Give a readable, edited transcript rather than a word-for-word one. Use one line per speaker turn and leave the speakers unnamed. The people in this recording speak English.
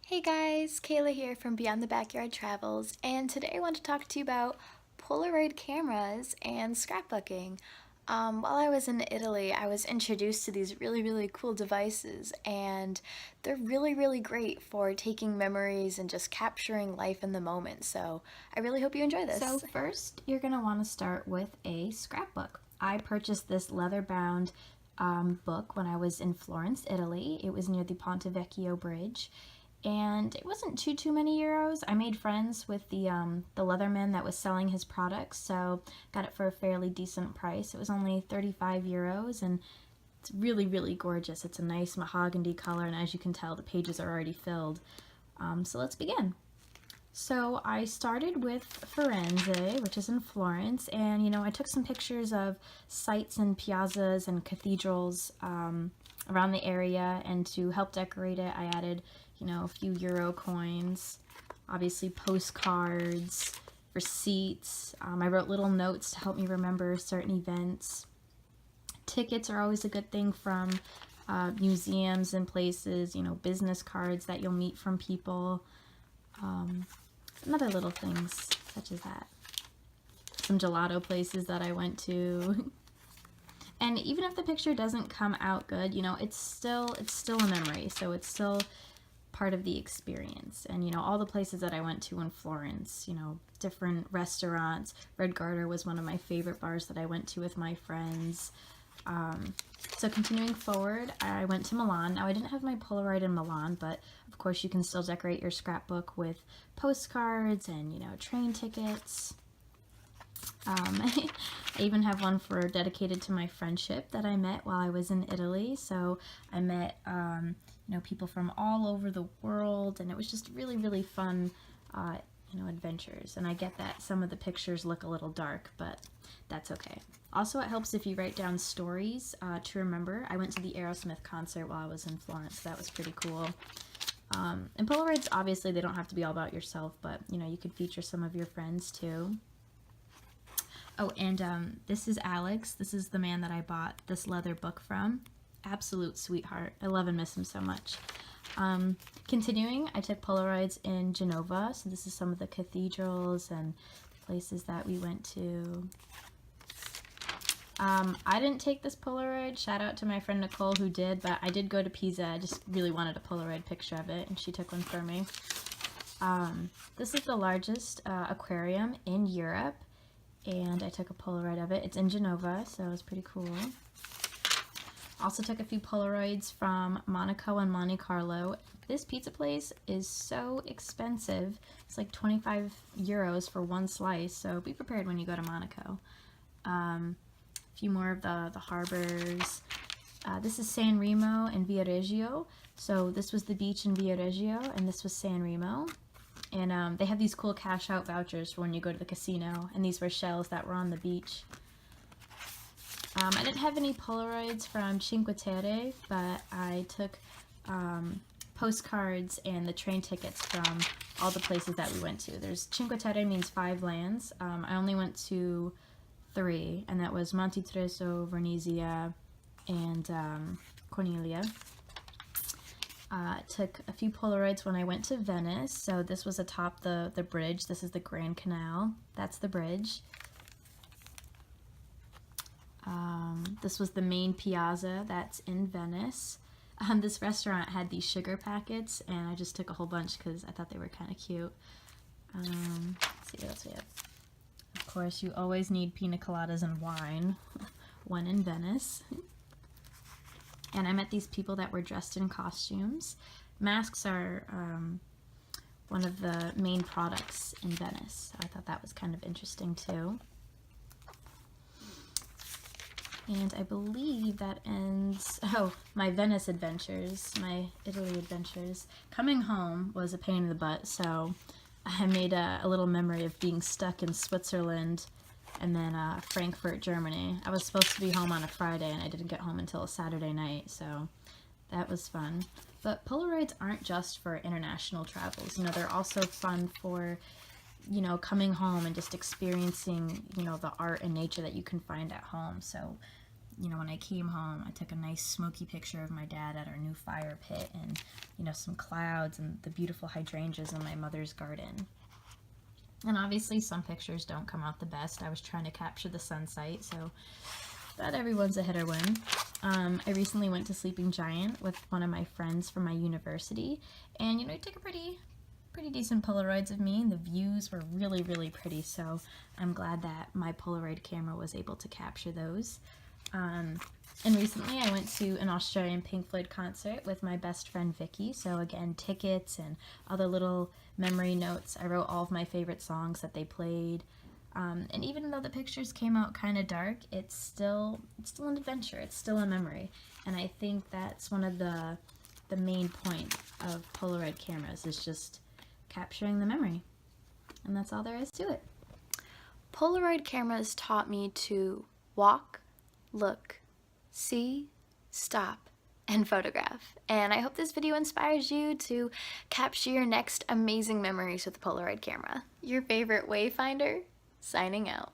Hey guys, Kayla here from Beyond the Backyard Travels, and today I want to talk to you about Polaroid cameras and scrapbooking. While I was in Italy, I was introduced to these really cool devices, and they're really great for taking memories and just capturing life in the moment. So I really hope you enjoy this.
So first, you're going to want to start with a scrapbook. I purchased this leather-bound book when I was in Florence, Italy. It was near the Ponte Vecchio Bridge, and it wasn't too many euros. I made friends with the leatherman that was selling his products, so got it for a fairly decent price. It was only 35 euros, and it's really gorgeous. It's a nice mahogany color, and as you can tell, the pages are already filled. So let's begin. So I started with Firenze, which is in Florence, and I took some pictures of sites and piazzas and cathedrals around the area, and to help decorate it, I added, a few euro coins, obviously postcards, receipts. I wrote little notes to help me remember certain events. Tickets are always a good thing from museums and places, business cards that you'll meet from people. And other little things such as that. Some gelato places that I went to. And even if the picture doesn't come out good, it's still a memory, so it's still part of the experience. And all the places that I went to in Florence, different restaurants. Red Garter was one of my favorite bars that I went to with my friends. So continuing forward, I went to Milan. Now I didn't have my Polaroid in Milan, but of course you can still decorate your scrapbook with postcards and train tickets. I even have one dedicated to my friendship that I met while I was in Italy. So I met people from all over the world, and it was just really fun adventures. And I get that some of the pictures look a little dark, but that's okay. Also, it helps if you write down stories to remember. I went to the Aerosmith concert while I was in Florence. That was pretty cool. And Polaroids, obviously, they don't have to be all about yourself, but you could feature some of your friends too. Oh, and this is Alex. This is the man that I bought this leather book from. Absolute sweetheart. I love and miss him so much. Continuing, I took Polaroids in Genoa. So this is some of the cathedrals and places that we went to. I didn't take this Polaroid. Shout out to my friend Nicole who did, but I did go to Pisa. I just really wanted a Polaroid picture of it, and she took one for me. This is the largest aquarium in Europe, and I took a Polaroid of it. It's in Genoa, so it was pretty cool. Also took a few Polaroids from Monaco and Monte Carlo. This pizza place is so expensive. It's like 25 euros for one slice, so be prepared when you go to Monaco. A few more of the harbors. This is Sanremo and Viareggio. So this was the beach in Viareggio, and this was Sanremo. And they have these cool cash out vouchers for when you go to the casino, and these were shells that were on the beach. I didn't have any Polaroids from Cinque Terre, but I took postcards and the train tickets from all the places that we went to. Cinque Terre means 5 lands. I only went to 3, and that was Monte Carlo, Venezia, and Cornelia. Took a few Polaroids when I went to Venice. So this was atop the bridge. This is the Grand Canal. That's the bridge. This was the main piazza that's in Venice. This restaurant had these sugar packets, and I just took a whole bunch because I thought they were kind of cute. Let's see what else we have. Of course, you always need pina coladas and wine when in Venice. And I met these people that were dressed in costumes. Masks are one of the main products in Venice. So I thought that was kind of interesting too. And I believe that ends, my Venice adventures, my Italy adventures. Coming home was a pain in the butt, so I made a little memory of being stuck in Switzerland and then Frankfurt, Germany. I was supposed to be home on a Friday, and I didn't get home until a Saturday night, so that was fun. But Polaroids aren't just for international travels. They're also fun for, coming home and just experiencing, the art and nature that you can find at home. So when I came home, I took a nice smoky picture of my dad at our new fire pit and, some clouds and the beautiful hydrangeas in my mother's garden. And obviously some pictures don't come out the best. I was trying to capture the sunset, so not everyone's a hit or win. I recently went to Sleeping Giant with one of my friends from my university, and he took a pretty decent Polaroids of me, and the views were really, really pretty, so I'm glad that my Polaroid camera was able to capture those. And recently I went to an Australian Pink Floyd concert with my best friend Vicky, so again, tickets and other little memory notes. I wrote all of my favorite songs that they played, and even though the pictures came out kind of dark, it's still an adventure, it's still a memory, and I think that's one of the main points of Polaroid cameras is just capturing the memory, and that's all there is to it.
Polaroid cameras taught me to walk, look, see, stop, and photograph. And I hope this video inspires you to capture your next amazing memories with the Polaroid camera. Your favorite wayfinder, signing out.